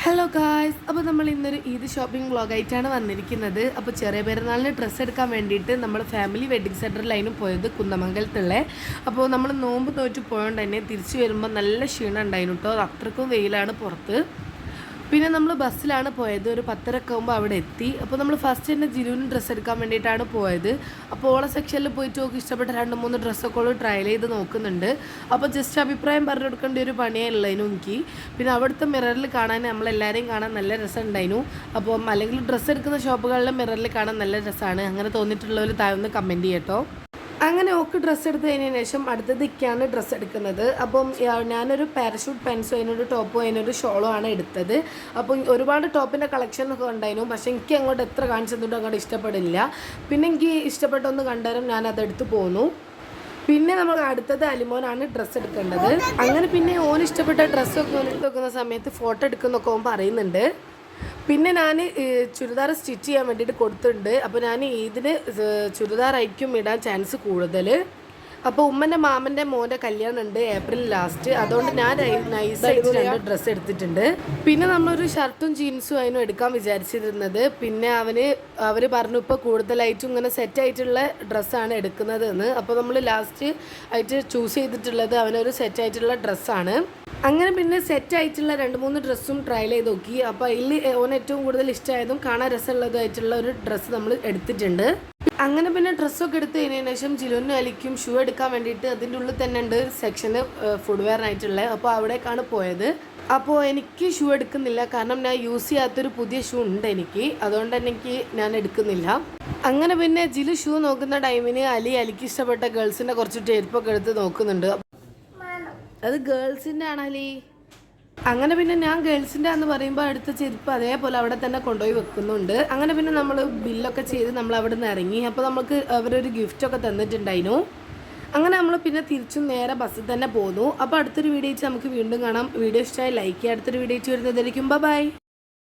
Hello guys, അപ്പോൾ നമ്മൾ ഇന്നൊരു ഈദ് ഷോപ്പിംഗ് വ്ളോഗായിട്ടാണ് വന്നിരിക്കുന്നത്. അപ്പോൾ ചെറിയ പെരുന്നാളിന് ഡ്രസ്സ് എടുക്കാൻ വേണ്ടിയിട്ട് നമ്മൾ ഫാമിലി വെഡ്ഡിങ് സെൻറ്ററിലായിരുന്നു പോയത്, കുന്നമംഗലത്തുള്ള. അപ്പോൾ നമ്മൾ നോമ്പ് നോറ്റ് പോയതുകൊണ്ട് തന്നെ തിരിച്ചു വരുമ്പോൾ നല്ല ക്ഷീണം ഉണ്ടായിരുന്നു കേട്ടോ. അത്രക്കും വെയിലാണ് പുറത്ത്. പിന്നെ നമ്മൾ ബസ്സിലാണ് പോയത്. ഒരു 10:30 ആകുമ്പോൾ അവിടെ എത്തി. അപ്പോൾ നമ്മൾ ഫസ്റ്റ് തന്നെ ജിലുവിന് ഡ്രസ്സ് എടുക്കാൻ വേണ്ടിയിട്ടാണ് പോയത്. അപ്പോൾ ഓളെ സെക്ഷനിൽ പോയിട്ട് നോക്കി ഇഷ്ടപ്പെട്ട 2-3 ഡ്രസ്സൊക്കെ ഓൾ ട്രയൽ ചെയ്ത് നോക്കുന്നുണ്ട്. അപ്പോൾ ജസ്റ്റ് അഭിപ്രായം പറഞ്ഞു കൊടുക്കേണ്ട ഒരു പണിയേ ഉള്ളതിനും എനിക്ക്. പിന്നെ അവിടുത്തെ മിററിൽ കാണാൻ നമ്മളെല്ലാവരെയും കാണാൻ നല്ല രസമുണ്ടായിരുന്നു. അപ്പം അല്ലെങ്കിൽ ഡ്രസ്സ് എടുക്കുന്ന ഷോപ്പുകളിലെ മിററിൽ കാണാൻ നല്ല രസമാണ്. അങ്ങനെ തോന്നിയിട്ടുള്ളവർ താഴെ ഒന്ന് കമൻറ്റ് ചെയ്യട്ടോ. അങ്ങനെ ഓക്ക് ഡ്രസ്സ് എടുത്തതിന് ശേഷം അടുത്തതൊക്കെയാണ് ഡ്രസ്സ് എടുക്കുന്നത്. അപ്പം ഞാനൊരു പാരഷൂട്ട് പാൻസും അതിനൊരു ടോപ്പും അതിനൊരു ഷോളും ആണ് എടുത്തത്. അപ്പം ഒരുപാട് ടോപ്പിൻ്റെ കളക്ഷനൊക്കെ ഉണ്ടായിരുന്നു. പക്ഷേ എനിക്ക് അങ്ങോട്ട് എത്ര കാണിച്ചതുകൊണ്ടും അങ്ങോട്ട് ഇഷ്ടപ്പെടില്ല. പിന്നെ എനിക്ക് ഇഷ്ടപ്പെട്ടൊന്ന് കണ്ടാലും ഞാൻ അതെടുത്ത് പോന്നു. പിന്നെ നമ്മൾ അടുത്തത് അലിമോനാണ് ഡ്രസ്സ് എടുക്കേണ്ടത്. അങ്ങനെ പിന്നെ ഓന് ഇഷ്ടപ്പെട്ട ഡ്രസ്സൊക്കെ എടുത്ത് വെക്കുന്ന സമയത്ത് ഫോട്ടോ എടുക്കുന്നൊക്കെ ഓൻ പറയുന്നുണ്ട്. പിന്നെ ഞാൻ ചുരിദാർ സ്റ്റിച്ച് ചെയ്യാൻ വേണ്ടിയിട്ട് കൊടുത്തിട്ടുണ്ട്. അപ്പോൾ ഞാൻ ഇതിന് ചുരിദാറായിരിക്കും ഇടാൻ ചാൻസ് കൂടുതൽ. അപ്പോൾ ഉമ്മൻ്റെ മാമൻ്റെ മോൻ്റെ കല്യാണം ഉണ്ട് ഏപ്രിൽ ലാസ്റ്റ്. അതുകൊണ്ട് ഞാൻ നൈസായിട്ട് 2 ഡ്രസ്സ് എടുത്തിട്ടുണ്ട്. പിന്നെ നമ്മളൊരു ഷർട്ടും ജീൻസും അതിനും എടുക്കാൻ വിചാരിച്ചിരുന്നത്. പിന്നെ അവർ പറഞ്ഞു ഇപ്പോൾ കൂടുതലായിട്ടും ഇങ്ങനെ സെറ്റായിട്ടുള്ള ഡ്രസ്സാണ് എടുക്കുന്നത് എന്ന്. അപ്പോൾ നമ്മൾ ലാസ്റ്റ് ആയിട്ട് ചൂസ് ചെയ്തിട്ടുള്ളത് അവനൊരു സെറ്റായിട്ടുള്ള ഡ്രസ്സാണ്. അങ്ങനെ പിന്നെ സെറ്റായിട്ടുള്ള 2-3 ഡ്രസ്സും ട്രയൽ ചെയ്ത് നോക്കി. അപ്പോൾ അതിൽ ഓന് ഏറ്റവും കൂടുതൽ ഇഷ്ടമായതും കാണാൻ രസമുള്ളതുമായിട്ടുള്ള ഒരു ഡ്രസ്സ് നമ്മൾ എടുത്തിട്ടുണ്ട്. അങ്ങനെ പിന്നെ ഡ്രസ്സൊക്കെ എടുത്ത് കഴിഞ്ഞതിന് ശേഷം ജിലുവിനും അലിക്കും ഷൂ എടുക്കാൻ വേണ്ടിയിട്ട് അതിൻ്റെ ഉള്ളിൽ തന്നെ ഉണ്ട് സെക്ഷന് ഫുഡ്വെയറിനായിട്ടുള്ള. അപ്പോൾ അവിടേക്കാണ് പോയത്. അപ്പോൾ എനിക്ക് ഷൂ എടുക്കുന്നില്ല, കാരണം ഞാൻ യൂസ് ചെയ്യാത്തൊരു പുതിയ ഷൂ ഉണ്ട് എനിക്ക്. അതുകൊണ്ട് തന്നെ ഞാൻ എടുക്കുന്നില്ല. അങ്ങനെ പിന്നെ ജിലു ഷൂ നോക്കുന്ന ടൈമിന് അലിക്ക് ഇഷ്ടപ്പെട്ട ഗേൾസിൻ്റെ കുറച്ച് ചെരുപ്പൊക്കെ എടുത്ത് നോക്കുന്നുണ്ട്. അത് ഗേൾസിൻ്റെ ആണല്ലേ. അങ്ങനെ പിന്നെ ഞാൻ ഗേൾസിൻ്റെ എന്ന് പറയുമ്പോൾ അടുത്ത ചെരുപ്പ് അതേപോലെ അവിടെ തന്നെ കൊണ്ടുപോയി വെക്കുന്നുണ്ട്. അങ്ങനെ പിന്നെ നമ്മൾ ബില്ലൊക്കെ ചെയ്ത് നമ്മൾ അവിടെ നിന്ന് ഇറങ്ങി. അപ്പോൾ നമുക്ക് അവരൊരു ഗിഫ്റ്റൊക്കെ തന്നിട്ടുണ്ടായിരുന്നു. അങ്ങനെ നമ്മൾ പിന്നെ തിരിച്ചും നേരെ ബസ്സിൽ തന്നെ പോന്നു. അപ്പോൾ അടുത്തൊരു വീഡിയോ നമുക്ക് വീണ്ടും കാണാം. വീഡിയോ ഇഷ്ടമായി ലൈക്ക് ചെയ്യുക. അടുത്തൊരു വീഡിയോ വരുന്നതായിരിക്കും. ബൈ.